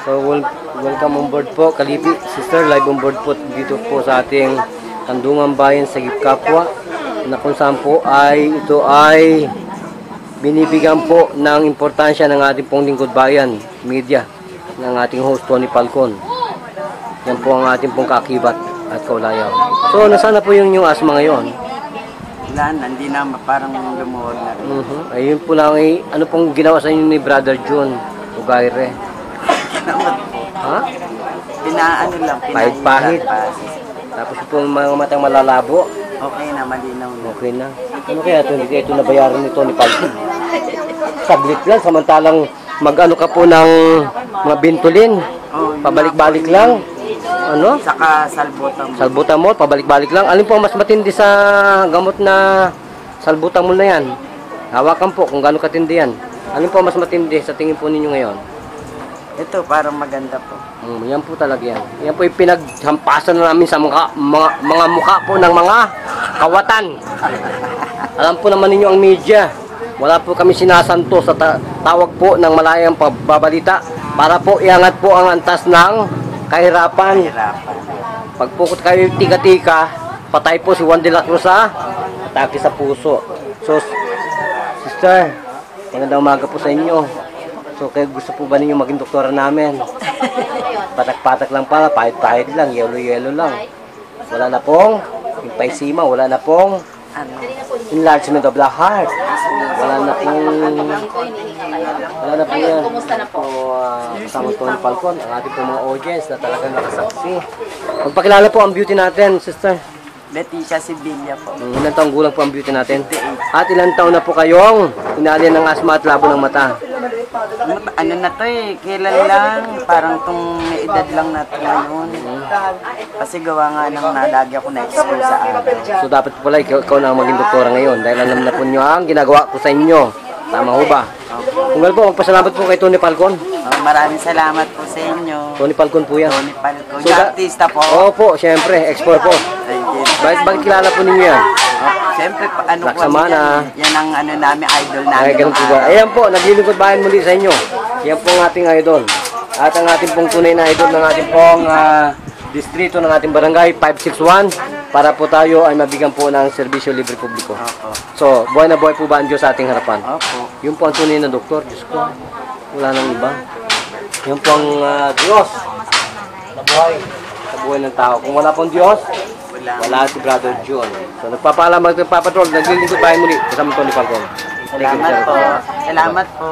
So, welcome on board po, Kalipi. Sister, live on board po dito po sa ating Kandungan Bayan sa Kapwa, na kung saan po ito ay binibigyan po ng importansya ng ating pong lingkod bayan, media, ng ating host, Tony Falcon. Yan po ang ating pong kakibat at kaulayaw. So, nasaan na po yung asma ngayon? Wala na, hindi na, parang lumuhod na rin. Ayun po lang, ano pong ginawa sa inyo ni Brother John Ugaire? Ha? Pinaano lang, Pahid-pahid. Tapos po mga matang malalabo. Okay na, malinaw na. Okay na. Ano kaya ito nabayaran nito ni Falcon? Saglit lang, samantalang mag-ano ka po ng mga bintulin. Pabalik-balik lang. Ano? Saka salbutamol. Salbutamol, pabalik-balik lang. Alin po ang mas matindi sa gamot na salbutamol na yan? Hawakan po kung gaano katindi yan. Alin po ang mas matindi sa tingin po ninyo ngayon? Ito, parang maganda po. Yan po talaga yan. Yan po yung pinaghampasan na namin sa mga mukha po ng mga kawatan. Alam po naman ninyo ang media. Wala po kami sinasanto sa tawag po ng malayang pagbabalita para po iangat po ang antas ng kahirapan. Pag po kayo tika-tika, patay po si Juan de la Cruz sa atake sa puso. So, sister, magandang umaga po sa inyo. So, kayo gusto po ba ninyo maging doktora namin? Patak-patak lang pala, pahid-pahid lang, yelo-yelo lang. Wala na pong emphysema, wala na pong enlargement of the heart. Wala na po yan. So, kasama Tony Falcon, ang ating po mga audience na talagang nakasaksi. Magpakilala po ang beauty natin, sister. Leticia Sevilla po. Ilan taong gulang po ang beauty natin? At ilan taon na po kayong inalyan ng asma at labo ng mata? Ano na to kailan lang, parang tong may edad lang na to ngayon. Kasi gawa nga nang nalagi ako na-expose sa akin. So dapat pala ikaw na maging doktora ngayon dahil alam na po nyo ang ginagawa ko sa inyo. Tama ho ba? Kung po, magpasalamat po kay Tony Falcon. Maraming salamat po sa inyo. Tony Falcon po yan. Tony Falcon. So, artista po. Opo, syempre, export po. Thank you. Bakit kilala po ninyo yan? Siyempre, ano po Laksamana. yan ang ano namin, idol namin. Ay, ganun po ba? Ayan po, naglilingkod bayan muli sa inyo. Yan po ang ating idol. At ang ating pong tunay na idol ng ating pong distrito ng ating barangay 561 para po tayo ay mabigyan po ng serbisyo libre publiko. Opo. So, buhay na buhay po ba ang Diyos sa ating harapan? Opo. Yung po ang tunay na doktor, Diyos ko. Wala nang iba. Yung po ang Diyos na buhay sa buhay ng tao. Kung wala pong Diyos, wala si Brother John. So, nagpapaalam, nagpapatrol, naglilingkod tayo muli kasama Tony Falcon. Salamat po. Salamat po.